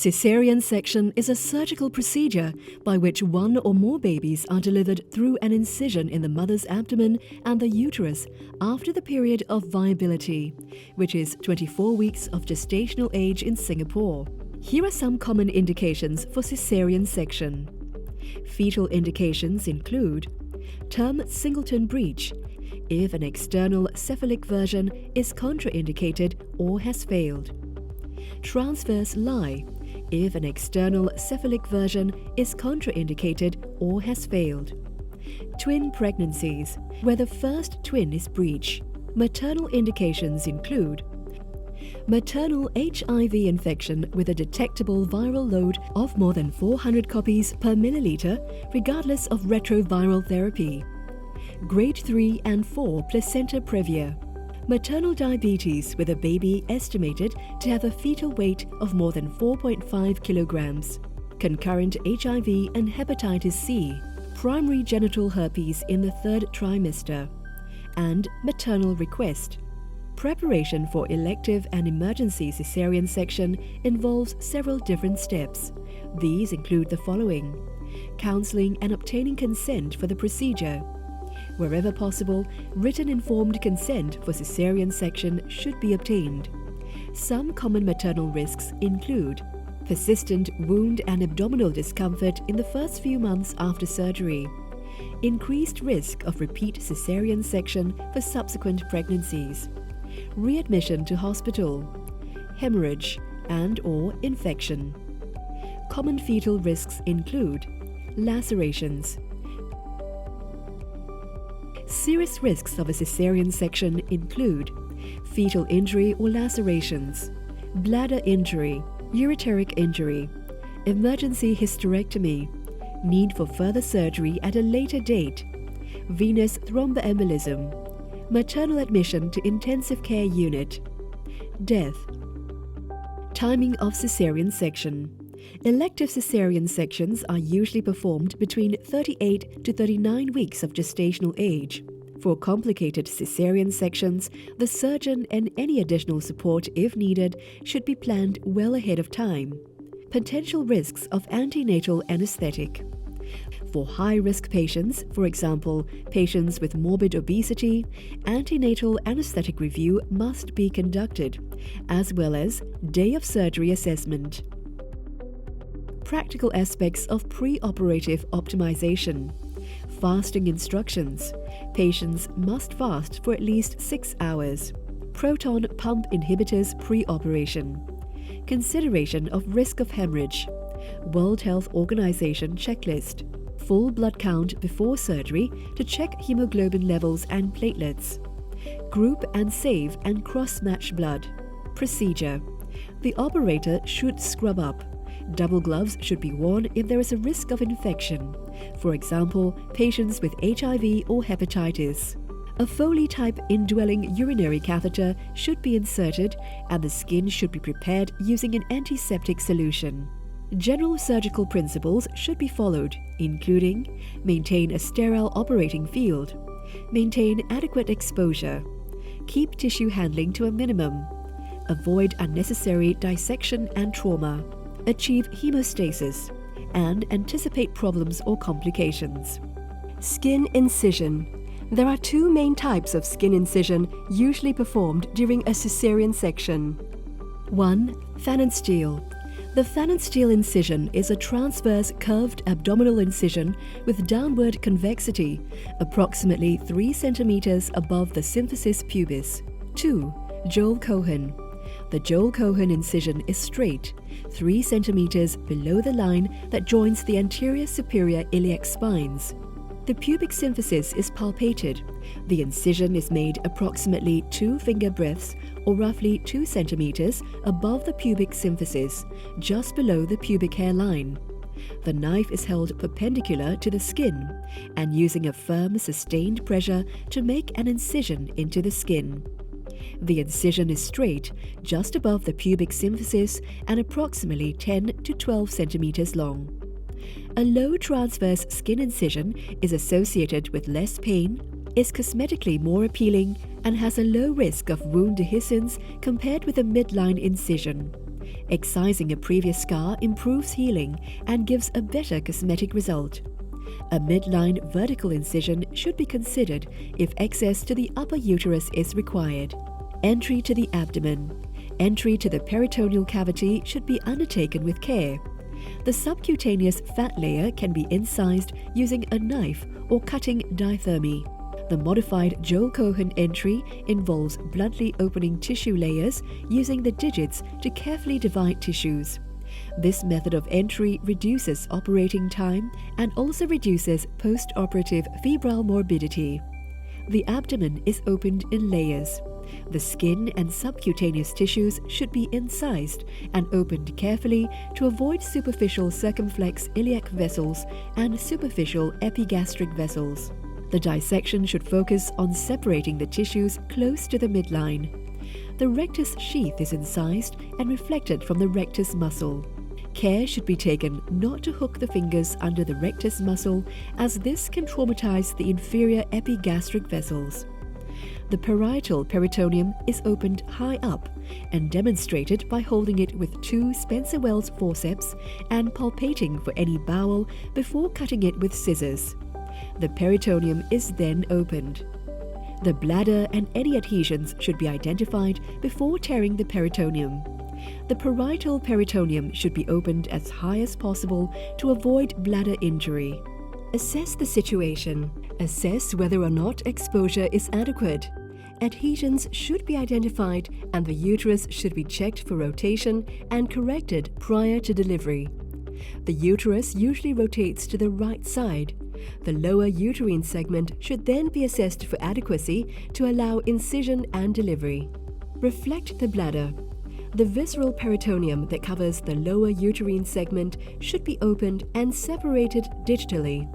Caesarean section is a surgical procedure by which one or more babies are delivered through an incision in the mother's abdomen and the uterus after the period of viability, which is 24 weeks of gestational age in Singapore. Here are some common indications for caesarean section. Fetal indications include term singleton breech, if an external cephalic version is contraindicated or has failed. Transverse lie, if an external cephalic version is contraindicated or has failed. Twin pregnancies, where the first twin is breech. Maternal indications include maternal HIV infection with a detectable viral load of more than 400 copies per milliliter, regardless of retroviral therapy. Grade 3 and 4 placenta previa. Maternal diabetes with a baby estimated to have a fetal weight of more than 4.5 kilograms. Concurrent HIV and hepatitis C. Primary genital herpes in the 3rd trimester. And maternal request. Preparation for elective and emergency caesarean section involves several different steps. These include the following: counseling and obtaining consent for the procedure. Wherever possible, written informed consent for caesarean section should be obtained. Some common maternal risks include persistent wound and abdominal discomfort in the first few months after surgery, increased risk of repeat caesarean section for subsequent pregnancies, readmission to hospital, hemorrhage and/or infection. Common fetal risks include lacerations. Serious risks of a caesarean section include fetal injury or lacerations, bladder injury, ureteric injury, emergency hysterectomy, need for further surgery at a later date, venous thromboembolism, maternal admission to intensive care unit, death. Timing of caesarean section. Elective caesarean sections are usually performed between 38 to 39 weeks of gestational age. For complicated caesarean sections, the surgeon and any additional support, if needed, should be planned well ahead of time. Potential risks of antenatal anesthetic. For high-risk patients, for example, patients with morbid obesity, antenatal anesthetic review must be conducted, as well as day of surgery assessment. Practical aspects of pre-operative optimization. Fasting instructions. Patients must fast for at least 6 hours. Proton pump inhibitors pre-operation. Consideration of risk of hemorrhage. World Health Organization checklist. Full blood count before surgery to check hemoglobin levels and platelets. Group and save and cross-match blood. Procedure. The operator should scrub up. Double gloves should be worn if there is a risk of infection, for example, patients with HIV or hepatitis. A Foley-type indwelling urinary catheter should be inserted and the skin should be prepared using an antiseptic solution. General surgical principles should be followed, including maintain a sterile operating field, maintain adequate exposure, keep tissue handling to a minimum, avoid unnecessary dissection and trauma, achieve hemostasis, and anticipate problems or complications. Skin incision. There are 2 main types of skin incision usually performed during a caesarean section. 1. Phalansteal. The phalansteal incision is a transverse curved abdominal incision with downward convexity, approximately 3 centimeters above the symphysis pubis. 2. Joel-Cohen. The Joel-Cohen incision is straight, 3 centimeters below the line that joins the anterior superior iliac spines. The pubic symphysis is palpated. The incision is made approximately 2 finger breadths, or roughly 2 centimeters above the pubic symphysis, just below the pubic hairline. The knife is held perpendicular to the skin and using a firm, sustained pressure to make an incision into the skin. The incision is straight, just above the pubic symphysis and approximately 10 to 12 centimeters long. A low transverse skin incision is associated with less pain, is cosmetically more appealing, and has a low risk of wound dehiscence compared with a midline incision. Excising a previous scar improves healing and gives a better cosmetic result. A midline vertical incision should be considered if access to the upper uterus is required. Entry to the abdomen. Entry to the peritoneal cavity should be undertaken with care. The subcutaneous fat layer can be incised using a knife or cutting dithermy. The modified Joel-Cohen entry involves bluntly opening tissue layers using the digits to carefully divide tissues. This method of entry reduces operating time and also reduces post-operative febrile morbidity. The abdomen is opened in layers. The skin and subcutaneous tissues should be incised and opened carefully to avoid superficial circumflex iliac vessels and superficial epigastric vessels. The dissection should focus on separating the tissues close to the midline. The rectus sheath is incised and reflected from the rectus muscle. Care should be taken not to hook the fingers under the rectus muscle, as this can traumatize the inferior epigastric vessels. The parietal peritoneum is opened high up and demonstrated by holding it with 2 Spencer Wells forceps and palpating for any bowel before cutting it with scissors. The peritoneum is then opened. The bladder and any adhesions should be identified before tearing the peritoneum. The parietal peritoneum should be opened as high as possible to avoid bladder injury. Assess the situation. Assess whether or not exposure is adequate. Adhesions should be identified and the uterus should be checked for rotation and corrected prior to delivery. The uterus usually rotates to the right side. The lower uterine segment should then be assessed for adequacy to allow incision and delivery. Reflect the bladder. The visceral peritoneum that covers the lower uterine segment should be opened and separated digitally.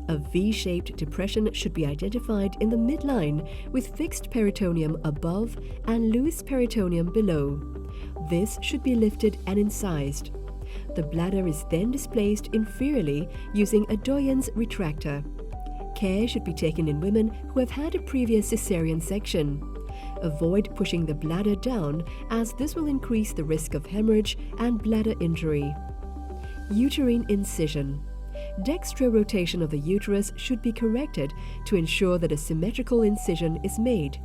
A V-shaped depression should be identified in the midline with fixed peritoneum above and loose peritoneum below. This should be lifted and incised. The bladder is then displaced inferiorly using a Doyen's retractor. Care should be taken in women who have had a previous cesarean section. Avoid pushing the bladder down, as this will increase the risk of hemorrhage and bladder injury. Uterine incision. Dextrorotation of the uterus should be corrected to ensure that a symmetrical incision is made.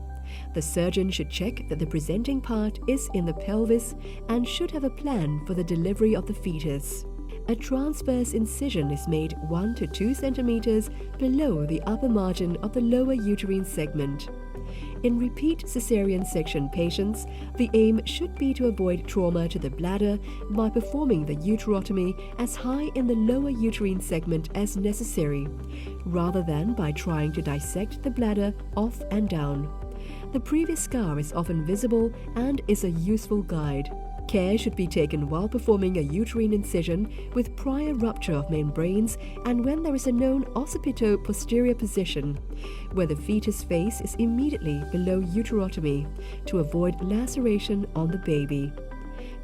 The surgeon should check that the presenting part is in the pelvis and should have a plan for the delivery of the fetus. A transverse incision is made 1 to 2 centimeters below the upper margin of the lower uterine segment. In repeat cesarean section patients, the aim should be to avoid trauma to the bladder by performing the uterotomy as high in the lower uterine segment as necessary, rather than by trying to dissect the bladder off and down. The previous scar is often visible and is a useful guide. Care should be taken while performing a uterine incision with prior rupture of membranes and when there is a known occipito-posterior position, where the fetus face is immediately below uterotomy, to avoid laceration on the baby.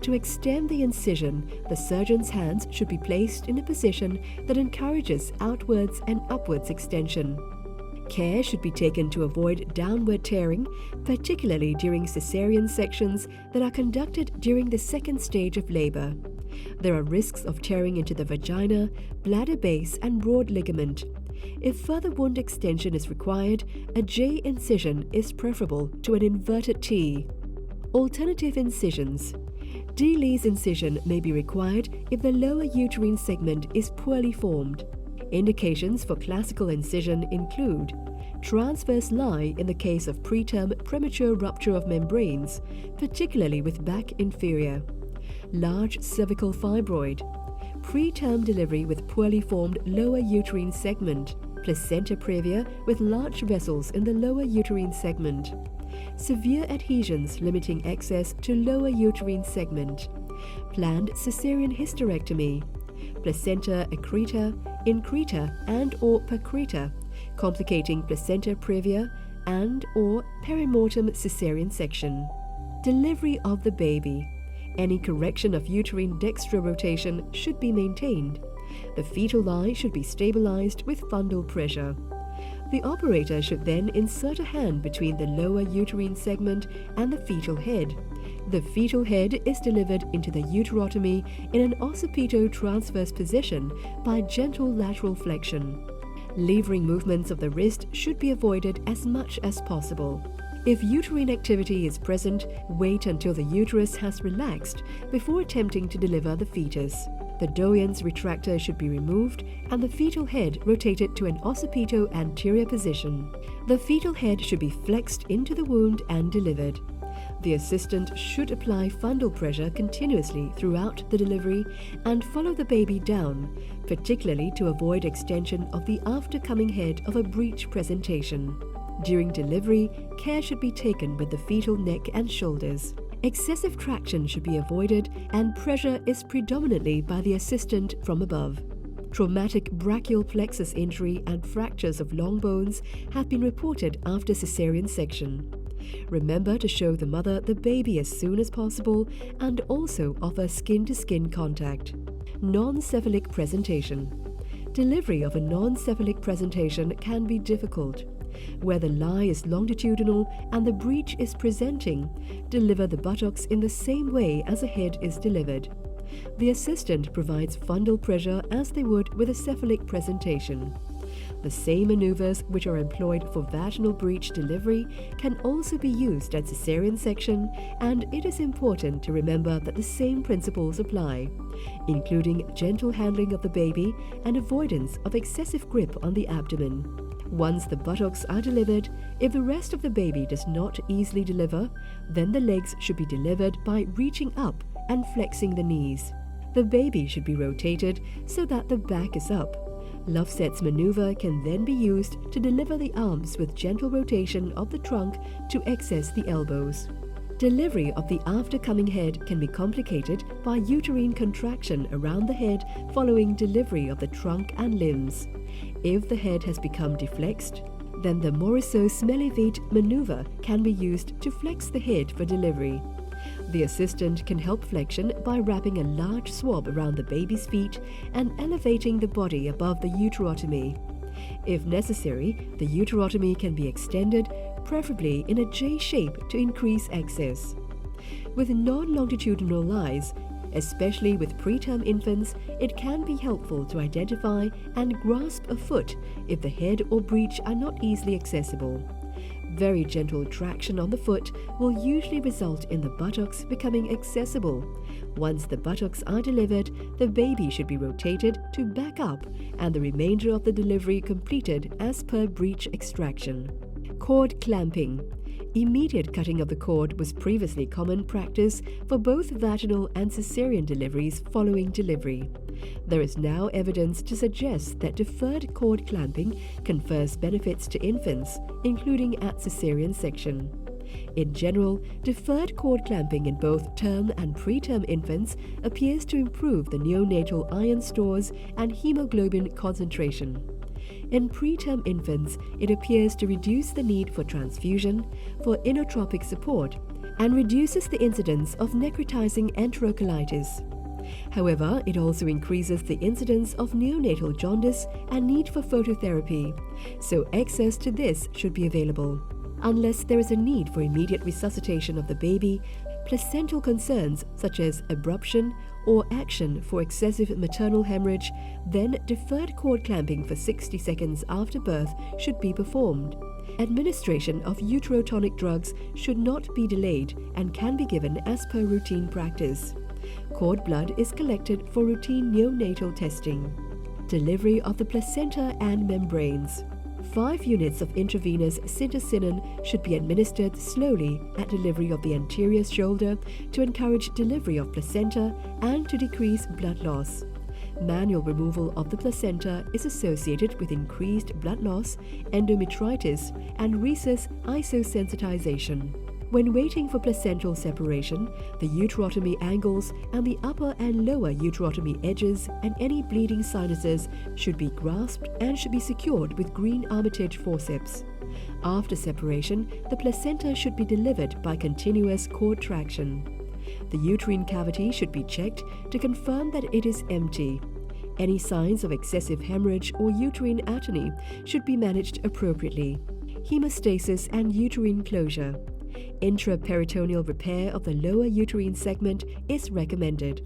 To extend the incision, the surgeon's hands should be placed in a position that encourages outwards and upwards extension. Care should be taken to avoid downward tearing, particularly during cesarean sections that are conducted during the second stage of labor. There are risks of tearing into the vagina, bladder base, and broad ligament. If further wound extension is required, a J incision is preferable to an inverted T. Alternative incisions. D-Lee's incision may be required if the lower uterine segment is poorly formed. Indications for classical incision include transverse lie in the case of preterm premature rupture of membranes, particularly with back inferior, large cervical fibroid, preterm delivery with poorly formed lower uterine segment, placenta previa with large vessels in the lower uterine segment, severe adhesions limiting access to lower uterine segment, planned caesarean hysterectomy, placenta accreta, increta and or percreta, complicating placenta previa and or perimortem caesarean section. Delivery of the baby. Any correction of uterine dextrorotation should be maintained. The fetal lie should be stabilized with fundal pressure. The operator should then insert a hand between the lower uterine segment and the fetal head, The fetal head is delivered into the uterotomy in an occipito-transverse position by gentle lateral flexion. Levering movements of the wrist should be avoided as much as possible. If uterine activity is present, wait until the uterus has relaxed before attempting to deliver the fetus. The Doyen's retractor should be removed and the fetal head rotated to an occipito-anterior position. The fetal head should be flexed into the wound and delivered. The assistant should apply fundal pressure continuously throughout the delivery and follow the baby down, particularly to avoid extension of the aftercoming head of a breech presentation. During delivery, care should be taken with the fetal neck and shoulders. Excessive traction should be avoided and pressure is predominantly by the assistant from above. Traumatic brachial plexus injury and fractures of long bones have been reported after cesarean section. Remember to show the mother the baby as soon as possible and also offer skin-to-skin contact. Non-cephalic presentation. Delivery of a non-cephalic presentation can be difficult. Where the lie is longitudinal and the breech is presenting, deliver the buttocks in the same way as a head is delivered. The assistant provides fundal pressure as they would with a cephalic presentation. The same maneuvers which are employed for vaginal breech delivery can also be used at cesarean section, and it is important to remember that the same principles apply, including gentle handling of the baby and avoidance of excessive grip on the abdomen. Once the buttocks are delivered, if the rest of the baby does not easily deliver, then the legs should be delivered by reaching up and flexing the knees. The baby should be rotated so that the back is up. Loveset's maneuver can then be used to deliver the arms with gentle rotation of the trunk to access the elbows. Delivery of the aftercoming head can be complicated by uterine contraction around the head following delivery of the trunk and limbs. If the head has become deflexed, then the Morisot-Smellie-Veith maneuver can be used to flex the head for delivery. The assistant can help flexion by wrapping a large swab around the baby's feet and elevating the body above the uterotomy. If necessary, the uterotomy can be extended, preferably in a J shape to increase access. With non-longitudinal lies, especially with preterm infants, it can be helpful to identify and grasp a foot if the head or breech are not easily accessible. Very gentle traction on the foot will usually result in the buttocks becoming accessible. Once the buttocks are delivered, the baby should be rotated to back up and the remainder of the delivery completed as per breech extraction. Cord clamping. Immediate cutting of the cord was previously common practice for both vaginal and cesarean deliveries following delivery. There is now evidence to suggest that deferred cord clamping confers benefits to infants, including at cesarean section. In general, deferred cord clamping in both term and preterm infants appears to improve the neonatal iron stores and hemoglobin concentration. In preterm infants, it appears to reduce the need for transfusion, for inotropic support, and reduces the incidence of necrotizing enterocolitis. However, it also increases the incidence of neonatal jaundice and need for phototherapy, so access to this should be available. Unless there is a need for immediate resuscitation of the baby, placental concerns such as abruption or action for excessive maternal hemorrhage, then deferred cord clamping for 60 seconds after birth should be performed. Administration of uterotonic drugs should not be delayed and can be given as per routine practice. Cord blood is collected for routine neonatal testing. Delivery of the placenta and membranes. 5 units of intravenous cytisinin should be administered slowly at delivery of the anterior shoulder to encourage delivery of placenta and to decrease blood loss. Manual removal of the placenta is associated with increased blood loss, endometritis, and rhesus isosensitization. When waiting for placental separation, the uterotomy angles and the upper and lower uterotomy edges and any bleeding sinuses should be grasped and should be secured with green Armitage forceps. After separation, the placenta should be delivered by continuous cord traction. The uterine cavity should be checked to confirm that it is empty. Any signs of excessive hemorrhage or uterine atony should be managed appropriately. Hemostasis and uterine closure. Intraperitoneal repair of the lower uterine segment is recommended.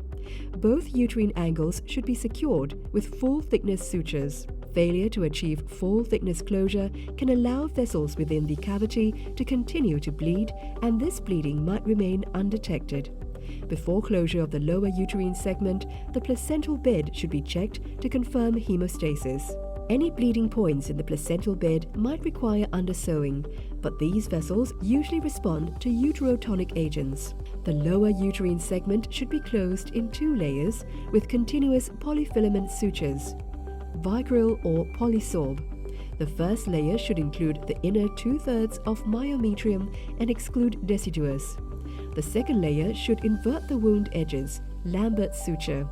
Both uterine angles should be secured with full-thickness sutures. Failure to achieve full-thickness closure can allow vessels within the cavity to continue to bleed, and this bleeding might remain undetected. Before closure of the lower uterine segment, the placental bed should be checked to confirm hemostasis. Any bleeding points in the placental bed might require undersewing, but these vessels usually respond to uterotonic agents. The lower uterine segment should be closed in 2 layers with continuous polyfilament sutures, vicryl or polysorb. The first layer should include the inner 2/3 of myometrium and exclude deciduous. The second layer should invert the wound edges, Lambert suture.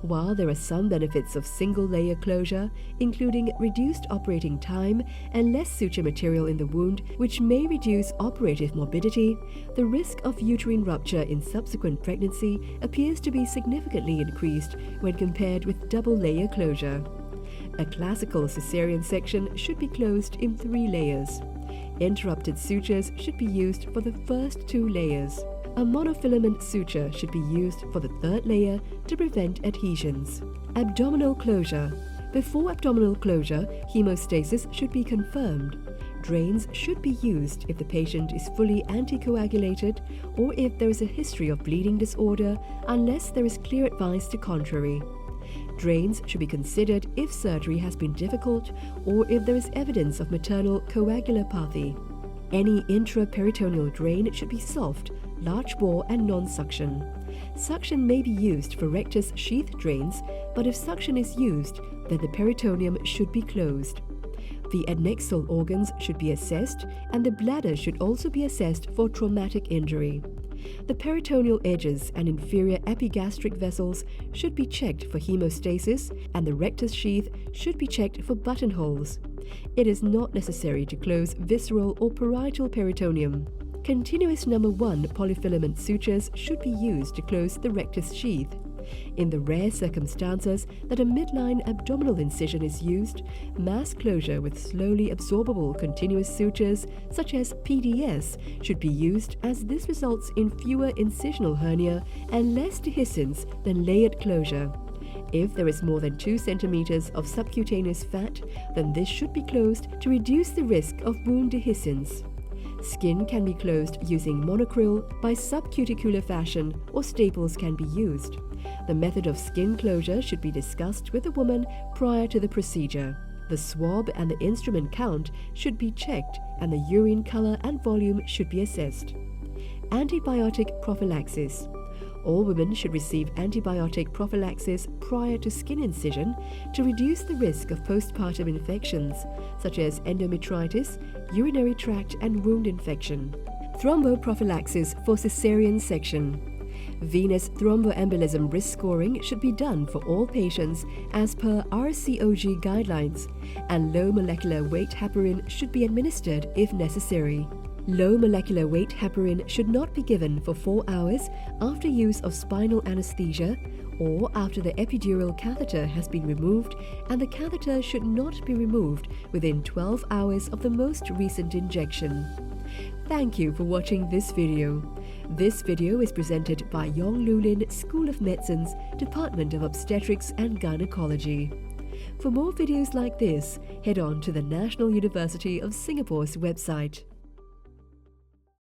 While there are some benefits of single-layer closure, including reduced operating time and less suture material in the wound, which may reduce operative morbidity, the risk of uterine rupture in subsequent pregnancy appears to be significantly increased when compared with double-layer closure. A classical Caesarean section should be closed in 3 layers. Interrupted sutures should be used for the first 2 layers. A monofilament suture should be used for the 3rd layer to prevent adhesions. Abdominal closure. Before abdominal closure, hemostasis should be confirmed. Drains should be used if the patient is fully anticoagulated or if there is a history of bleeding disorder, unless there is clear advice to contrary. Drains should be considered if surgery has been difficult or if there is evidence of maternal coagulopathy. Any intraperitoneal drain should be soft, large bore and non-suction. Suction may be used for rectus sheath drains, but if suction is used, then the peritoneum should be closed. The adnexal organs should be assessed, and the bladder should also be assessed for traumatic injury. The peritoneal edges and inferior epigastric vessels should be checked for hemostasis, and the rectus sheath should be checked for buttonholes. It is not necessary to close visceral or parietal peritoneum. Continuous number 1 polyfilament sutures should be used to close the rectus sheath. In the rare circumstances that a midline abdominal incision is used, mass closure with slowly absorbable continuous sutures, such as PDS, should be used, as this results in fewer incisional hernia and less dehiscence than layered closure. If there is more than 2 centimeters of subcutaneous fat, then this should be closed to reduce the risk of wound dehiscence. Skin can be closed using monocryl by subcuticular fashion, or staples can be used. The method of skin closure should be discussed with the woman prior to the procedure. The swab and the instrument count should be checked, and the urine color and volume should be assessed. Antibiotic prophylaxis. All women should receive antibiotic prophylaxis prior to skin incision to reduce the risk of postpartum infections, such as endometritis, urinary tract and wound infection. Thromboprophylaxis for Caesarean section. Venous thromboembolism risk scoring should be done for all patients as per RCOG guidelines, and low molecular weight heparin should be administered if necessary. Low molecular weight heparin should not be given for 4 hours after use of spinal anesthesia or after the epidural catheter has been removed, and the catheter should not be removed within 12 hours of the most recent injection. Thank you for watching this video. This video is presented by Yonglulin School of Medicine's Department of Obstetrics and Gynecology. For more videos like this, head on to the National University of Singapore's website.